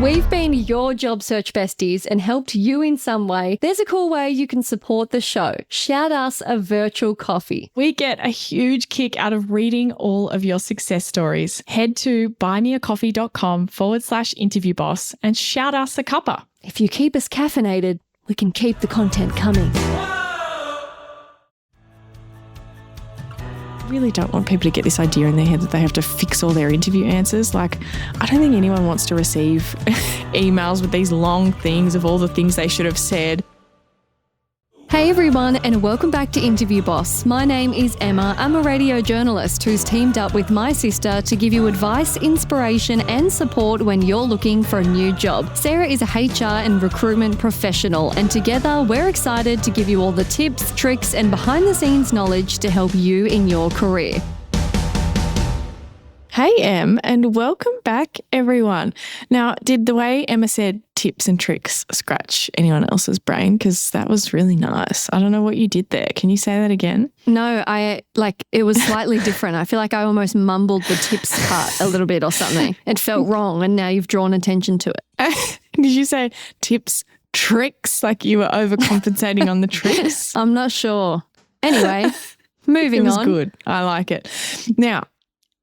we've been your job search besties and helped you in some way, there's a cool way you can support the show. Shout us a virtual coffee. We get a huge kick out of reading all of your success stories. Head to buymeacoffee.com/interviewboss and shout us a cuppa. If you keep us caffeinated, we can keep the content coming. I really don't want people to get this idea in their head that they have to fix all their interview answers. Like, I don't think anyone wants to receive emails with these long things of all the things they should have said. Hey everyone, and welcome back to Interview Boss. My name is Emma. I'm a radio journalist who's teamed up with my sister to give you advice, inspiration and support when you're looking for a new job. Sarah is a HR and recruitment professional, and together we're excited to give you all the tips, tricks and behind the scenes knowledge to help you in your career. Hey Em, and welcome back everyone. Now, did the way Emma said tips and tricks scratch anyone else's brain? Because that was really nice. I don't know what you did there. Can you say that again? No, it was slightly different. I feel like I almost mumbled the tips part a little bit or something. It felt wrong and now you've drawn attention to it. Did you say tips, tricks, like you were overcompensating on the tricks? I'm not sure. Anyway, moving on. It was good. I like it. Now,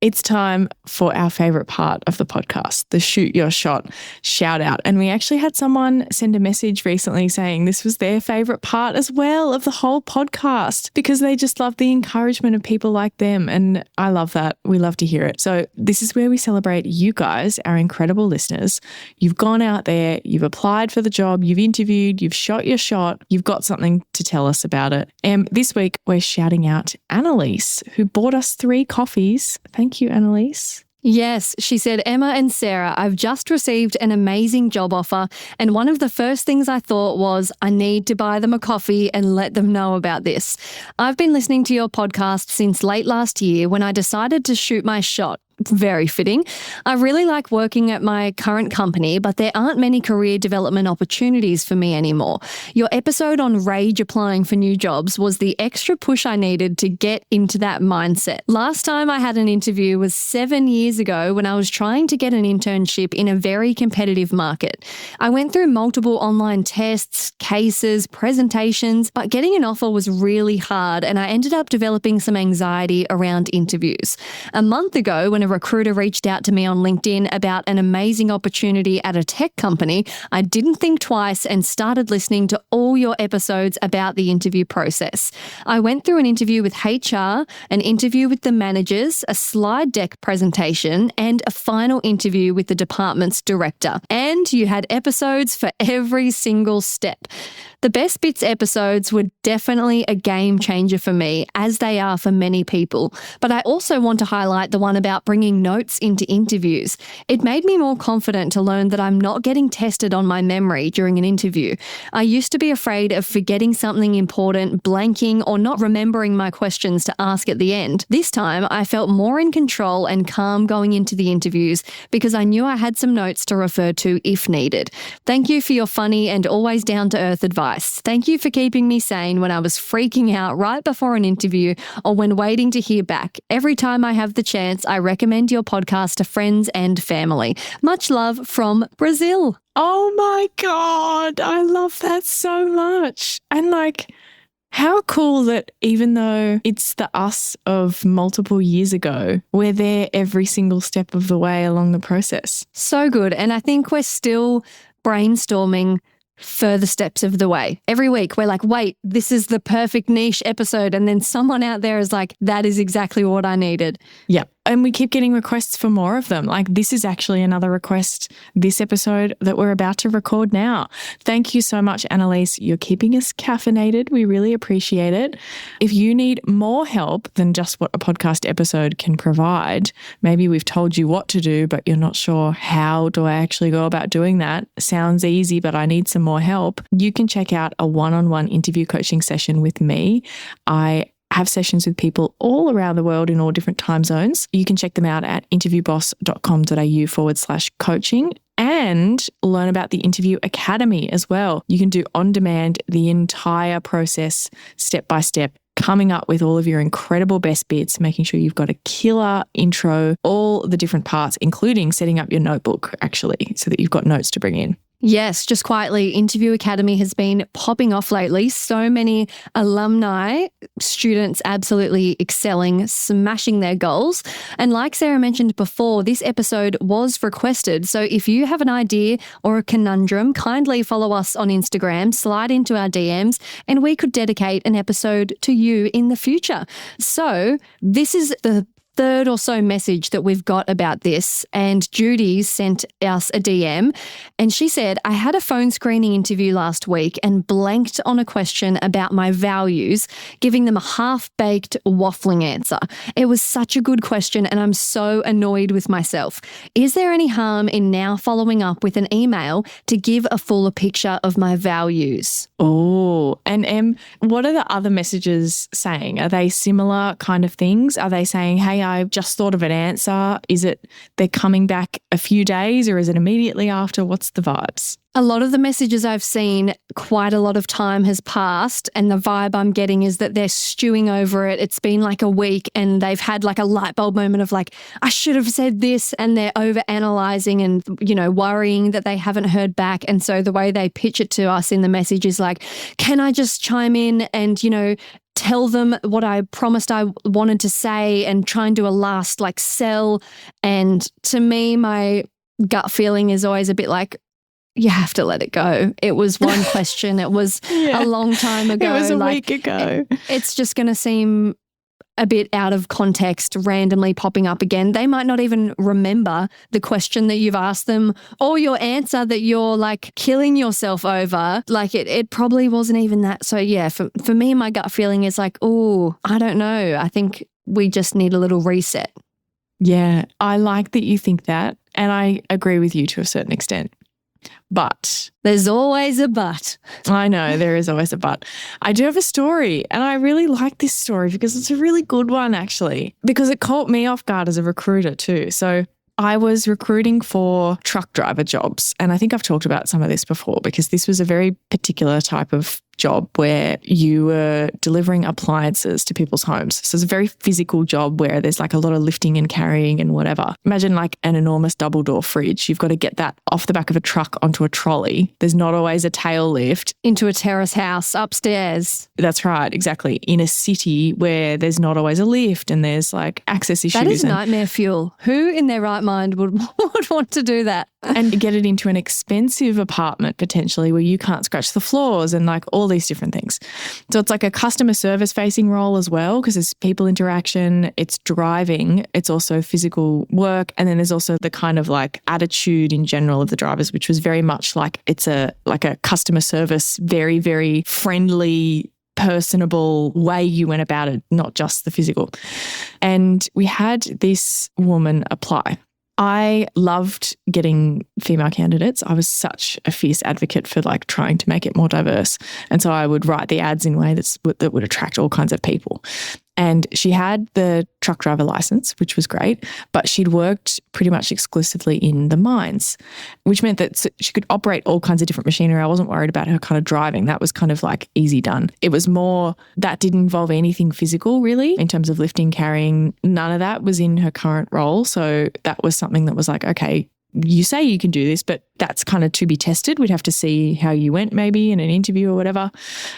it's time for our favourite part of the podcast, the Shoot Your Shot shout out. And we actually had someone send a message recently saying this was their favourite part as well of the whole podcast because they just love the encouragement of people like them. And I love that. We love to hear it. So this is where we celebrate you guys, our incredible listeners. You've gone out there, you've applied for the job, you've interviewed, you've shot your shot, you've got something to tell us about it. And this week we're shouting out Annelise, who bought us 3 coffees. Thank you, Annelise. Yes, she said, Emma and Sarah, I've just received an amazing job offer, and one of the first things I thought was I need to buy them a coffee and let them know about this. I've been listening to your podcast since late last year when I decided to shoot my shot. Very fitting. I really like working at my current company, but there aren't many career development opportunities for me anymore. Your episode on rage applying for new jobs was the extra push I needed to get into that mindset. Last time I had an interview was 7 years ago when I was trying to get an internship in a very competitive market. I went through multiple online tests, cases, presentations, but getting an offer was really hard and I ended up developing some anxiety around interviews. A month ago, when a recruiter reached out to me on LinkedIn about an amazing opportunity at a tech company, I didn't think twice and started listening to all your episodes about the interview process. I went through an interview with HR, an interview with the managers, a slide deck presentation, and a final interview with the department's director. And you had episodes for every single step. The Best Bits episodes were definitely a game changer for me, as they are for many people. But I also want to highlight the one about bringing notes into interviews. It made me more confident to learn that I'm not getting tested on my memory during an interview. I used to be afraid of forgetting something important, blanking, or not remembering my questions to ask at the end. This time, I felt more in control and calm going into the interviews because I knew I had some notes to refer to if needed. Thank you for your funny and always down-to-earth advice. Thank you for keeping me sane when I was freaking out right before an interview or when waiting to hear back. Every time I have the chance, I recommend your podcast to friends and family. Much love from Brazil. Oh my God, I love that so much. And how cool that even though it's the us of multiple years ago, we're there every single step of the way along the process. So good. And I think we're still brainstorming further steps of the way. Every week we're like, wait, this is the perfect niche episode. And then someone out there is like, that is exactly what I needed. Yeah. And we keep getting requests for more of them. This is actually another request this episode that we're about to record now. Thank you so much, Annelise. You're keeping us caffeinated. We really appreciate it. If you need more help than just what a podcast episode can provide, maybe we've told you what to do, but you're not sure how do I actually go about doing that. Sounds easy, but I need some more help. You can check out a one-on-one interview coaching session with me. I have sessions with people all around the world in all different time zones. You can check them out at interviewboss.com.au/coaching and learn about the Interview Academy as well. You can do on demand the entire process step by step coming up with all of your incredible best bits, making sure you've got a killer intro, all the different parts, including setting up your notebook actually, so that you've got notes to bring in. Yes, just quietly, Interview Academy has been popping off lately. So many alumni, students absolutely excelling, smashing their goals. And like Sarah mentioned before, this episode was requested. So if you have an idea or a conundrum, kindly follow us on Instagram, slide into our DMs, and we could dedicate an episode to you in the future. So this is the third or so message that we've got about this, and Judy sent us a DM and she said, I had a phone screening interview last week and blanked on a question about my values, giving them a half-baked waffling answer. It was such a good question and I'm so annoyed with myself. Is there any harm in now following up with an email to give a fuller picture of my values? Oh, and what are the other messages saying? Are they similar kind of things? Are they saying, hey, I've just thought of an answer? Is it they're coming back a few days or is it immediately after? What's the vibes? A lot of the messages I've seen, quite a lot of time has passed and the vibe I'm getting is that they're stewing over it. It's been like a week and they've had like a light bulb moment of like, I should have said this, and they're over analysing and, worrying that they haven't heard back. And so the way they pitch it to us in the message is like, can I just chime in and, tell them what I promised I wanted to say and try and do a last like sell. And to me, my gut feeling is always a bit like, you have to let it go. It was one question. It was a long time ago. It was a week ago. It's just going to seem a bit out of context, randomly popping up again. They might not even remember the question that you've asked them or your answer that you're like killing yourself over. Like it probably wasn't even that. So yeah, for me, my gut feeling is like, oh, I don't know. I think we just need a little reset. Yeah, I like that you think that. And I agree with you to a certain extent. But there's always a but. I know there is always a but. I do have a story and I really like this story because it's a really good one actually, because it caught me off guard as a recruiter too. So I was recruiting for truck driver jobs, and I think I've talked about some of this before because this was a very particular type of job where you were delivering appliances to people's homes. So it's a very physical job where there's like a lot of lifting and carrying and whatever. Imagine like an enormous double door fridge. You've got to get that off the back of a truck onto a trolley. There's not always a tail lift. Into a terrace house upstairs. That's right, exactly. In a city where there's not always a lift and there's like access issues. That is nightmare fuel. Who in their right mind would want to do that? And get it into an expensive apartment potentially where you can't scratch the floors and like all these different things. So it's like a customer service facing role as well because there's people interaction, it's driving, it's also physical work, and then there's also the kind of like attitude in general of the drivers, which was very much like it's a customer service, very, very friendly, personable way you went about it, not just the physical. And we had this woman apply. I loved getting female candidates. I was such a fierce advocate for like trying to make it more diverse. And so I would write the ads in a way that would attract all kinds of people. And she had the truck driver license, which was great, but she'd worked pretty much exclusively in the mines, which meant that she could operate all kinds of different machinery. I wasn't worried about her kind of driving. That was kind of like easy done. It was more that didn't involve anything physical really in terms of lifting, carrying. None of that was in her current role. So that was something that was like, okay, you say you can do this, but that's kind of to be tested. We'd have to see how you went maybe in an interview or whatever.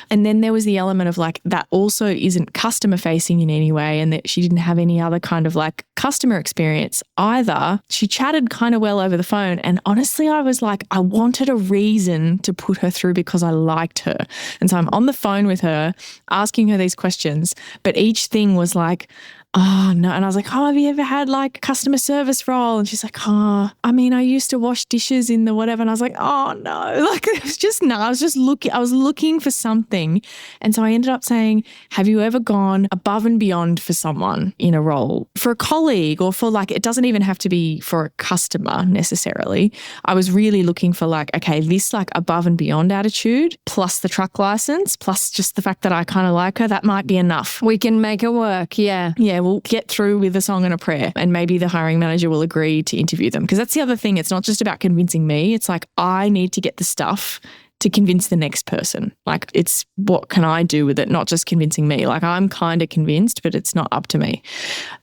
And then there was the element of like that also isn't customer facing in any way, and that she didn't have any other kind of like customer experience either. She chatted kind of well over the phone. And honestly, I was like, I wanted a reason to put her through because I liked her. And so I'm on the phone with her asking her these questions, but each thing was like, oh, no. And I was like, oh, have you ever had like a customer service role? And she's like, oh, I mean, I used to wash dishes in the whatever. And I was like, oh, no. Like, it was just, no, I was looking for something. And so I ended up saying, have you ever gone above and beyond for someone in a role, for a colleague or for like, it doesn't even have to be for a customer necessarily. I was really looking for like, okay, this like above and beyond attitude plus the truck license plus just the fact that I kind of like her, that might be enough. We can make it work. Yeah. Yeah. We'll get through with a song and a prayer, and maybe the hiring manager will agree to interview them. Because that's the other thing. It's not just about convincing me. It's like I need to get the stuff to convince the next person. Like, it's what can I do with it, not just convincing me. Like, I'm kind of convinced, but it's not up to me.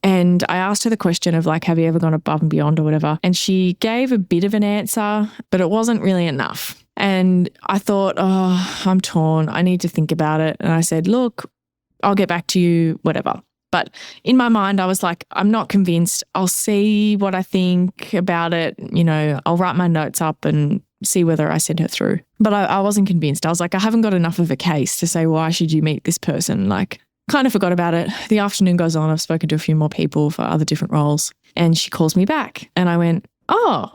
And I asked her the question of like, have you ever gone above and beyond or whatever? And she gave a bit of an answer, but it wasn't really enough. And I thought, oh, I'm torn. I need to think about it. And I said, look, I'll get back to you, whatever. But in my mind, I was like, I'm not convinced. I'll see what I think about it. You know, I'll write my notes up and see whether I send her through. But I wasn't convinced. I was like, I haven't got enough of a case to say, why should you meet this person? Like, kind of forgot about it. The afternoon goes on. I've spoken to a few more people for other different roles. And she calls me back. And I went, oh,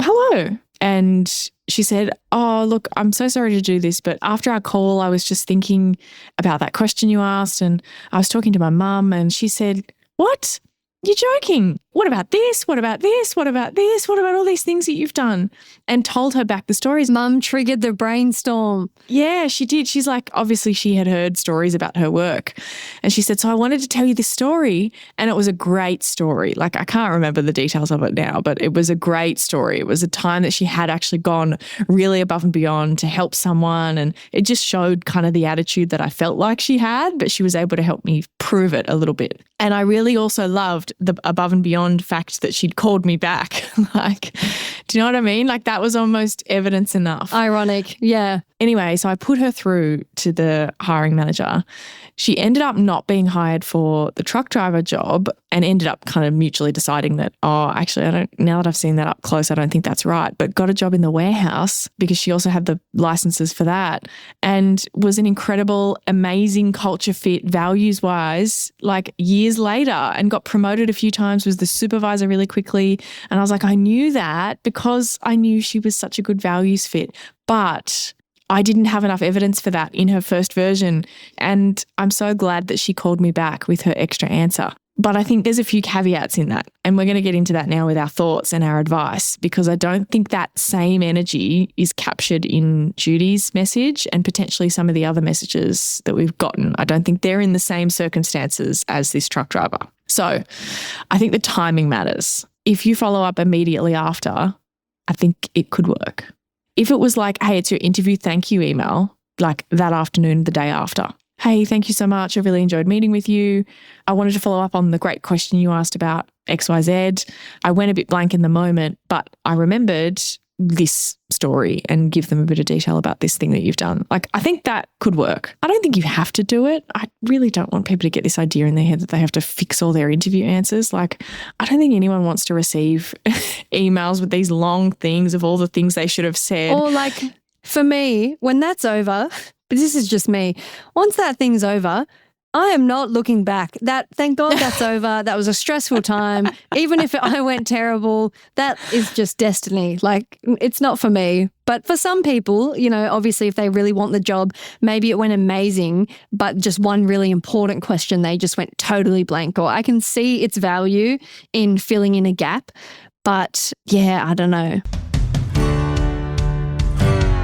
hello. And she said, oh, look, I'm so sorry to do this, but after our call, I was just thinking about that question you asked, and I was talking to my mum, and she said, what? You're joking. What about this? What about this? What about this? What about all these things that you've done? And told her back the stories. Mum triggered the brainstorm. Yeah, she did. She's like, obviously she had heard stories about her work. And she said, so I wanted to tell you this story. And it was a great story. Like, I can't remember the details of it now, but it was a great story. It was a time that she had actually gone really above and beyond to help someone. And it just showed kind of the attitude that I felt like she had, but she was able to help me prove it a little bit. And I really also loved the above and beyond fact that she'd called me back. Like, do you know what I mean? Like, that was almost evidence enough. Ironic. Yeah. Anyway, so I put her through to the hiring manager. She ended up not being hired for the truck driver job and ended up kind of mutually deciding that, oh, actually, now that I've seen that up close, I don't think that's right, but got a job in the warehouse because she also had the licenses for that and was an incredible, amazing culture fit values-wise, like years later, and got promoted a few times, was the supervisor really quickly. And I was like, I knew that because I knew she was such a good values fit, but I didn't have enough evidence for that in her first version. And I'm so glad that she called me back with her extra answer. But I think there's a few caveats in that. And we're going to get into that now with our thoughts and our advice, because I don't think that same energy is captured in Judy's message and potentially some of the other messages that we've gotten. I don't think they're in the same circumstances as this truck driver. So I think the timing matters. If you follow up immediately after, I think it could work. If it was like, hey, it's your interview thank you email, like that afternoon, the day after. Hey, thank you so much. I really enjoyed meeting with you. I wanted to follow up on the great question you asked about XYZ. I went a bit blank in the moment, but I remembered this story, and give them a bit of detail about this thing that you've done. Like, I think that could work. I don't think you have to do it. I really don't want people to get this idea in their head that they have to fix all their interview answers. Like, I don't think anyone wants to receive emails with these long things of all the things they should have said. Or like, for me, when that's over, but this is just me, once that thing's over, I am not looking back. Thank God that's over. That was a stressful time. Even if I went terrible, that is just destiny. Like, it's not for me. But for some people, you know, obviously if they really want the job, maybe it went amazing, but just one really important question, they just went totally blank. Or I can see its value in filling in a gap. But yeah, I don't know.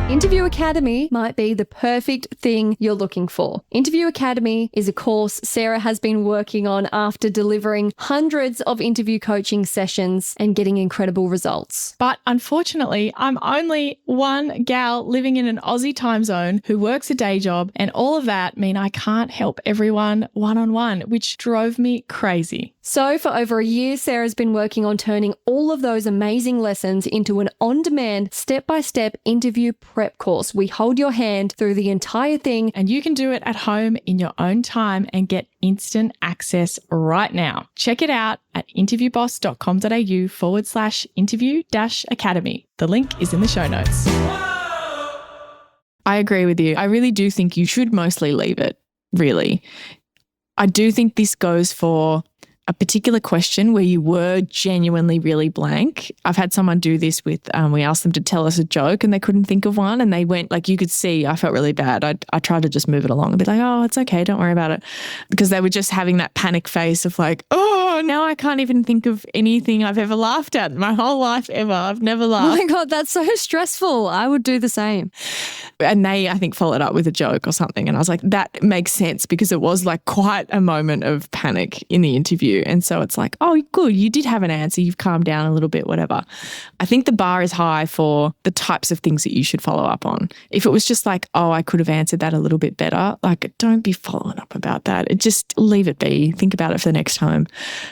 Interview Academy might be the perfect thing you're looking for. Interview Academy is a course Sarah has been working on after delivering hundreds of interview coaching sessions and getting incredible results. But unfortunately, I'm only one gal living in an Aussie time zone who works a day job, and all of that mean I can't help everyone one-on-one, which drove me crazy. So for over a year, Sarah's been working on turning all of those amazing lessons into an on-demand, step-by-step interview prep course. We hold your hand through the entire thing, and you can do it at home in your own time and get instant access right now. Check it out at interviewboss.com.au/interview-academy. The link is in the show notes. I agree with you. I really do think you should mostly leave it, really. I do think this goes for a particular question where you were genuinely really blank. I've had someone do this with, we asked them to tell us a joke and they couldn't think of one, and they went, like, you could see, I felt really bad. I tried to just move it along and be like, oh, it's okay, don't worry about it. Because they were just having that panic face of like, oh, now I can't even think of anything I've ever laughed at in my whole life ever. I've never laughed. Oh my God, that's so stressful. I would do the same. And they, I think, followed up with a joke or something. And I was like, that makes sense, because it was like quite a moment of panic in the interview. you. And so it's like, oh, good, you did have an answer. You've calmed down a little bit, whatever. I think the bar is high for the types of things that you should follow up on. If it was just like, oh, I could have answered that a little bit better, like don't be following up about that. Just leave it be. Think about it for the next time.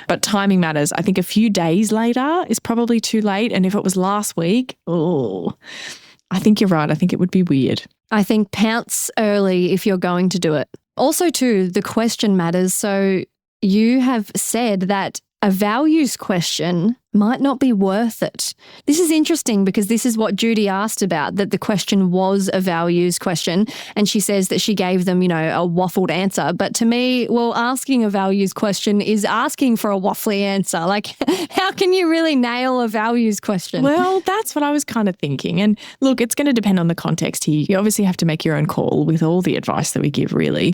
But timing matters. I think a few days later is probably too late. And if it was last week, I think you're right. I think it would be weird. I think pounce early if you're going to do it. Also, too, the question matters. So you have said that a values question might not be worth it. This is interesting because this is what Judy asked about, that the question was a values question. And she says that she gave them, a waffled answer. But to me, well, asking a values question is asking for a waffly answer. Like, how can you really nail a values question? Well, that's what I was kind of thinking. And look, it's going to depend on the context here. You obviously have to make your own call with all the advice that we give, really.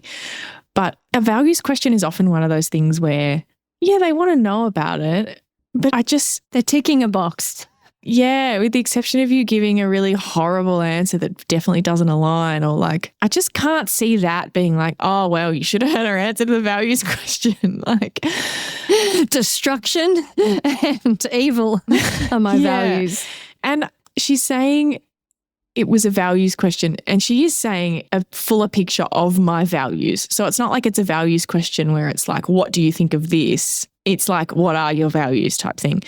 But a values question is often one of those things where, yeah, they want to know about it, but they're ticking a box. Yeah, with the exception of you giving a really horrible answer that definitely doesn't align, or like, I just can't see that being like, oh, well, you should have had her answer to the values question. Like, destruction and evil are my values. And she's saying it was a values question, and she is saying a fuller picture of my values. So it's not like it's a values question where it's like, what do you think of this? It's like, what are your values type thing.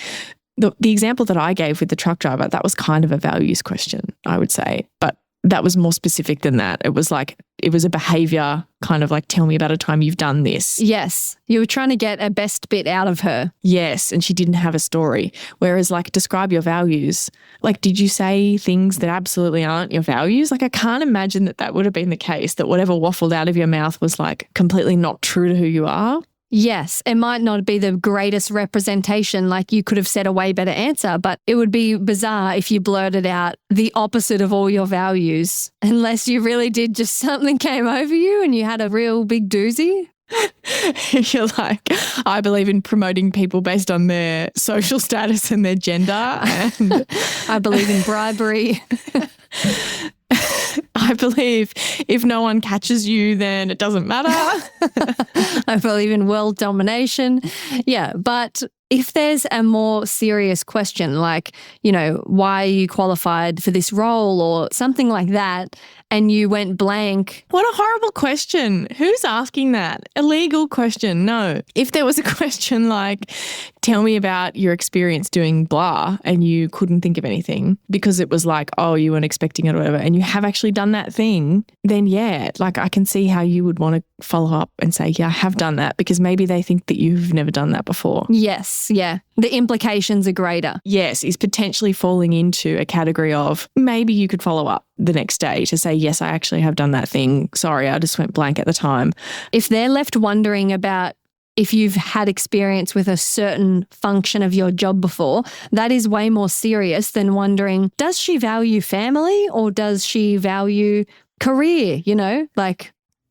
The example that I gave with the truck driver, that was kind of a values question, I would say. But that was more specific than that. It was a behavior kind of like, tell me about a time you've done this. Yes. You were trying to get a best bit out of her. Yes. And she didn't have a story. Whereas like, describe your values. Like, did you say things that absolutely aren't your values? Like, I can't imagine that would have been the case, that whatever waffled out of your mouth was like completely not true to who you are. Yes, it might not be the greatest representation, like you could have said a way better answer, but it would be bizarre if you blurted out the opposite of all your values, unless you really did just something came over you and you had a real big doozy. You're like, I believe in promoting people based on their social status and their gender. And I believe in bribery. I believe if no one catches you, then it doesn't matter. I believe in world domination. Yeah, but if there's a more serious question like, why are you qualified for this role or something like that, and you went blank. What a horrible question. Who's asking that? Illegal question. No. If there was a question like, tell me about your experience doing blah, and you couldn't think of anything because it was like, oh, you weren't expecting it or whatever, and you have actually done that thing, then yeah, like I can see how you would want to follow up and say, yeah, I have done that, because maybe they think that you've never done that before. Yes, yeah. The implications are greater. Yes, is potentially falling into a category of maybe you could follow up the next day to say, yes, I actually have done that thing. Sorry, I just went blank at the time. If they're left wondering about if you've had experience with a certain function of your job before, that is way more serious than wondering, does she value family or does she value career,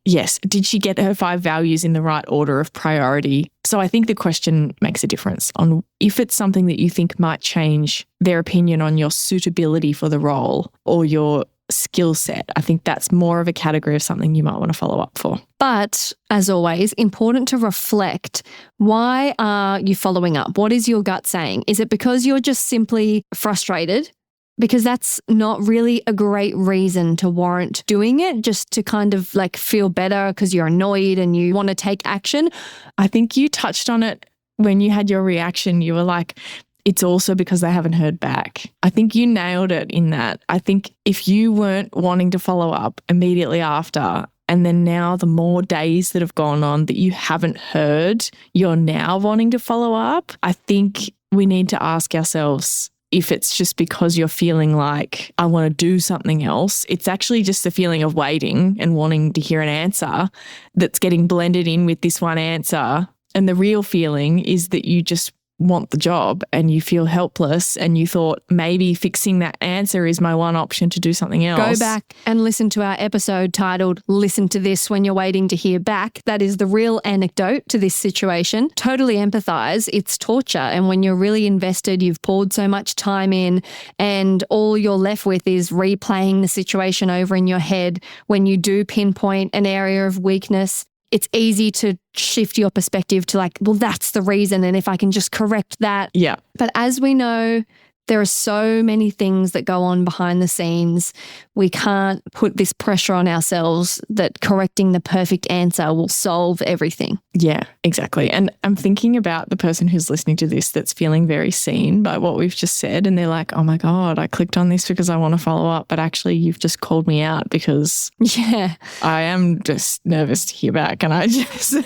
Yes. Did she get her 5 values in the right order of priority? So I think the question makes a difference on if it's something that you think might change their opinion on your suitability for the role or your skill set. I think that's more of a category of something you might want to follow up for. But as always, important to reflect. Why are you following up? What is your gut saying? Is it because you're just simply frustrated? Because that's not really a great reason to warrant doing it, just to kind of like feel better because you're annoyed and you want to take action. I think you touched on it when you had your reaction. You were like, it's also because they haven't heard back. I think you nailed it in that. I think if you weren't wanting to follow up immediately after, and then now the more days that have gone on that you haven't heard, you're now wanting to follow up, I think we need to ask ourselves, if it's just because you're feeling like, I want to do something else, it's actually just the feeling of waiting and wanting to hear an answer that's getting blended in with this one answer. And the real feeling is that you just want the job and you feel helpless and you thought maybe fixing that answer is my one option to do something else. Go back and listen to our episode titled Listen to This When You're Waiting to Hear Back. That is the real anecdote to this situation. Totally empathize. It's torture. And when you're really invested, you've poured so much time in and all you're left with is replaying the situation over in your head. When you do pinpoint an area of weakness, it's easy to shift your perspective to like, well, that's the reason. And if I can just correct that. Yeah. But as we know, there are so many things that go on behind the scenes. We can't put this pressure on ourselves that correcting the perfect answer will solve everything. Yeah, exactly. And I'm thinking about the person who's listening to this that's feeling very seen by what we've just said. And they're like, oh my God, I clicked on this because I want to follow up. But actually, you've just called me out because I am just nervous to hear back. And I just,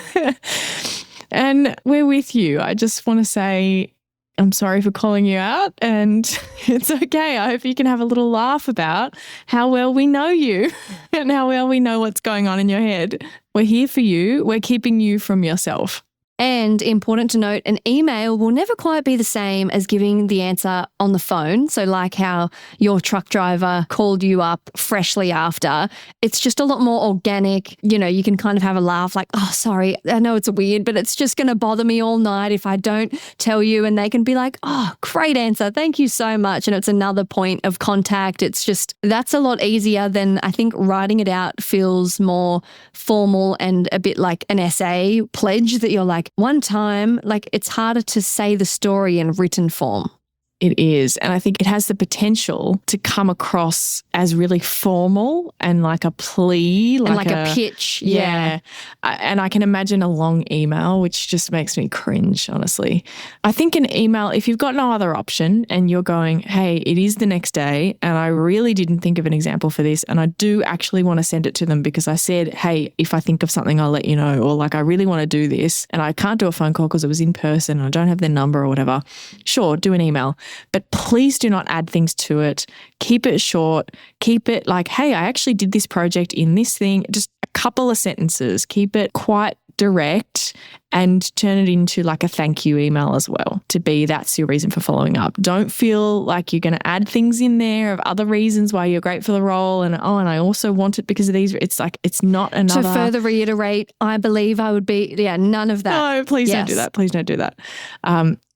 and we're with you. I just want to say, I'm sorry for calling you out, and it's okay. I hope you can have a little laugh about how well we know you and how well we know what's going on in your head. We're here for you. We're keeping you from yourself. And important to note, an email will never quite be the same as giving the answer on the phone. So like how your truck driver called you up freshly after, it's just a lot more organic. You know, you can kind of have a laugh like, oh, sorry, I know it's weird, but it's just going to bother me all night if I don't tell you. And they can be like, oh, great answer. Thank you so much. And it's another point of contact. It's just, that's a lot easier than I think writing it out feels more formal and a bit like an essay pledge that you're like, one time, like it's harder to say the story in written form. It is. And I think it has the potential to come across as really formal and like a plea. Like a pitch. Yeah. And I can imagine a long email, which just makes me cringe, honestly. I think an email, if you've got no other option and you're going, hey, it is the next day and I really didn't think of an example for this and I do actually want to send it to them because I said, hey, if I think of something, I'll let you know. Or like, I really want to do this and I can't do a phone call because it was in person and I don't have their number or whatever. Sure, do an email. But please do not add things to it. Keep it short. Keep it like, hey, I actually did this project in this thing. Just a couple of sentences. Keep it quite direct and turn it into like a thank you email as well to be that's your reason for following up. Don't feel like you're going to add things in there of other reasons why you're great for the role and and I also want it because of these. It's like it's not another. To further reiterate, I believe I would be, none of that. No, please don't do that. Please don't do that.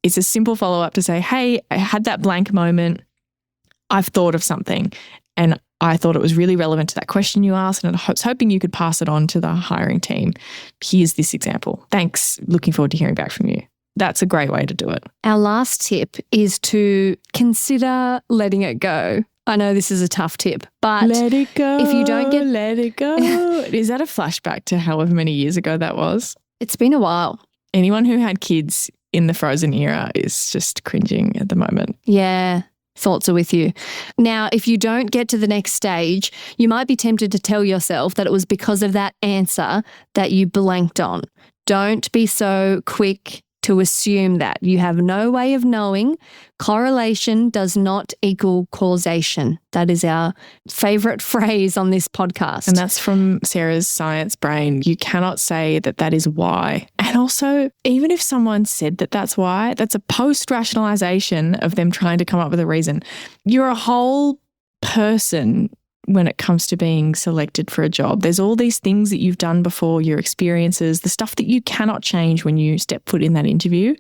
It's a simple follow-up to say, hey, I had that blank moment. I've thought of something and I thought it was really relevant to that question you asked and I was hoping you could pass it on to the hiring team. Here's this example. Thanks. Looking forward to hearing back from you. That's a great way to do it. Our last tip is to consider letting it go. I know this is a tough tip, but let it go. If you don't get... Let it go. Is that a flashback to however many years ago that was? It's been a while. Anyone who had kids in the Frozen era is just cringing at the moment. Yeah. Thoughts are with you. Now, if you don't get to the next stage, you might be tempted to tell yourself that it was because of that answer that you blanked on. Don't be so quick to assume that. You have no way of knowing. Correlation does not equal causation. That is our favourite phrase on this podcast. And that's from Sarah's science brain. You cannot say that that is why. And also, even if someone said that that's why, that's a post-rationalization of them trying to come up with a reason. You're a whole person when it comes to being selected for a job. There's all these things that you've done before, your experiences, the stuff that you cannot change when you step foot in that interview.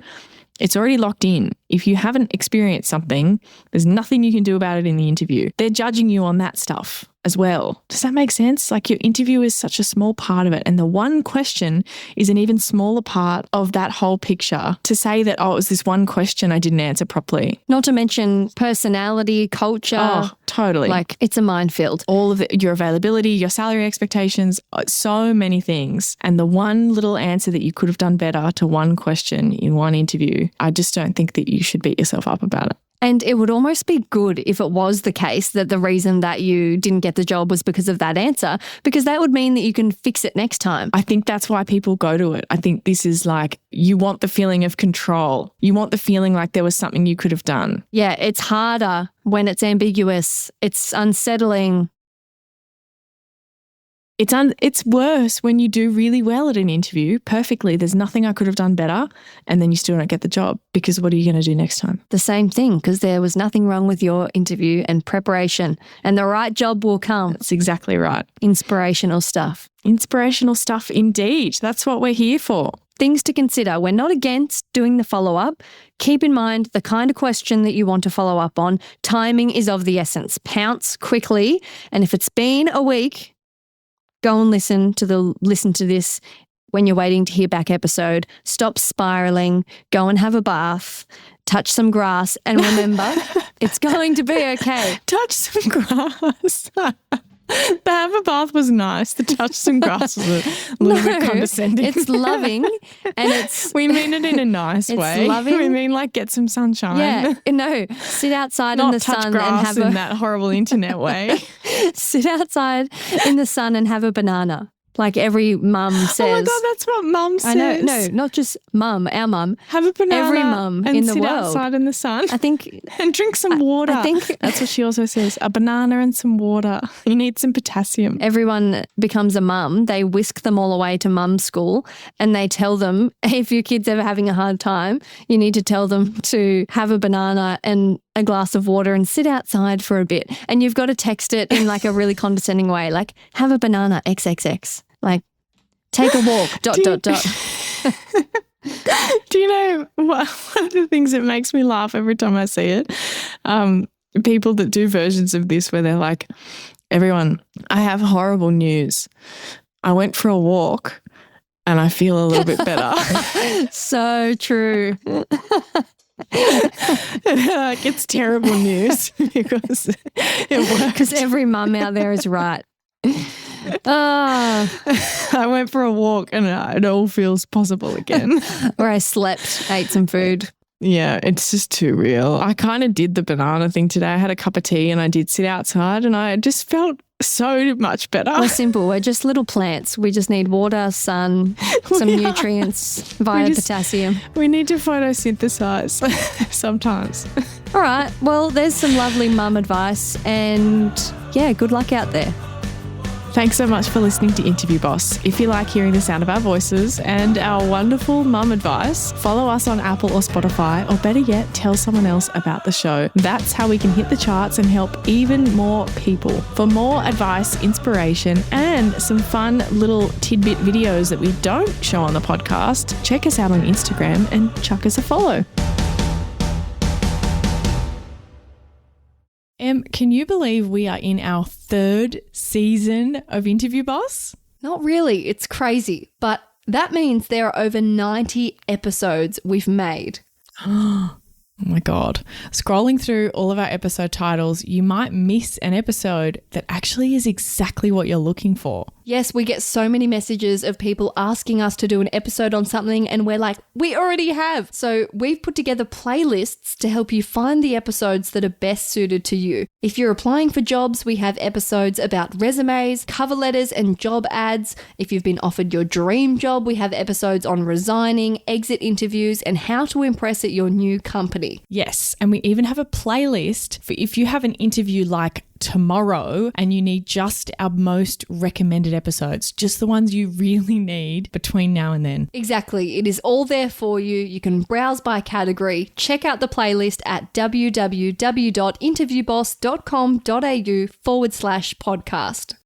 It's already locked in. If you haven't experienced something, there's nothing you can do about it in the interview. They're judging you on that stuff as well. Does that make sense? Like your interview is such a small part of it. And the one question is an even smaller part of that whole picture. To say that, oh, it was this one question I didn't answer properly. Not to mention personality, culture. Oh, totally. Like it's a minefield. All of it, your availability, your salary expectations, so many things. And the one little answer that you could have done better to one question in one interview, I just don't think that you should beat yourself up about it. And it would almost be good if it was the case that the reason that you didn't get the job was because of that answer, because that would mean that you can fix it next time. I think that's why people go to it. I think this is like, you want the feeling of control. You want the feeling like there was something you could have done. Yeah, it's harder when it's ambiguous. It's unsettling. It's worse when you do really well at an interview, perfectly. There's nothing I could have done better, and then you still don't get the job because what are you going to do next time? The same thing, because there was nothing wrong with your interview and preparation, and the right job will come. That's exactly right. Inspirational stuff. Inspirational stuff indeed. That's what we're here for. Things to consider. We're not against doing the follow-up. Keep in mind the kind of question that you want to follow up on. Timing is of the essence. Pounce quickly, and if it's been a week, go and listen to this when you're waiting to hear back episode, stop spiraling, go and have a bath, touch some grass, and remember, it's going to be okay. Touch some grass. The have a bath was nice. The touch some grass was a little bit condescending. It's loving and it's... We mean it in a nice way. It's loving. We mean like get some sunshine. Yeah, no, sit outside in the sun grass and have in that horrible internet way. Sit outside in the sun and have a banana. Like every mum says. Oh my God, that's what mum says. I know, no, not just mum, our mum. Have a banana. Every mum in the sit world. outside in the sun. I think. And drink some water. I think that's what she also says. A banana and some water. You need some potassium. Everyone becomes a mum. They whisk them all away to mum school and they tell them, if your kid's ever having a hard time, you need to tell them to have a banana and a glass of water and sit outside for a bit. And you've got to text it in like a really condescending way, like have a banana XXX. Like, take a walk, ... Do you know one of the things that makes me laugh every time I see it? People that do versions of this where they're like, everyone, I have horrible news. I went for a walk and I feel a little bit better. So true. Like, it's terrible news because it works. Because every mum out there is right. I went for a walk and it all feels possible again. Or I slept, ate some food. Yeah, it's just too real. I kind of did the banana thing today. I had a cup of tea and I did sit outside and I just felt so much better. We're simple. We're just little plants. We just need water, sun, some nutrients via potassium. We need to photosynthesize sometimes. All right. Well, there's some lovely mum advice and yeah, good luck out there. Thanks so much for listening to Interview Boss. If you like hearing the sound of our voices and our wonderful mum advice, follow us on Apple or Spotify, or better yet, tell someone else about the show. That's how we can hit the charts and help even more people. For more advice, inspiration, and some fun little tidbit videos that we don't show on the podcast, check us out on Instagram and chuck us a follow. Em, can you believe we are in our 3rd season of Interview Boss? Not really. It's crazy. But that means there are over 90 episodes we've made. Oh my God. Scrolling through all of our episode titles, you might miss an episode that actually is exactly what you're looking for. Yes, we get so many messages of people asking us to do an episode on something and we're like, we already have. So we've put together playlists to help you find the episodes that are best suited to you. If you're applying for jobs, we have episodes about resumes, cover letters, and job ads. If you've been offered your dream job, we have episodes on resigning, exit interviews, and how to impress at your new company. Yes, and we even have a playlist for if you have an interview like tomorrow and you need just our most recommended episodes, just the ones you really need between now and then. Exactly. It is all there for you. You can browse by category. Check out the playlist at www.interviewboss.com.au/podcast.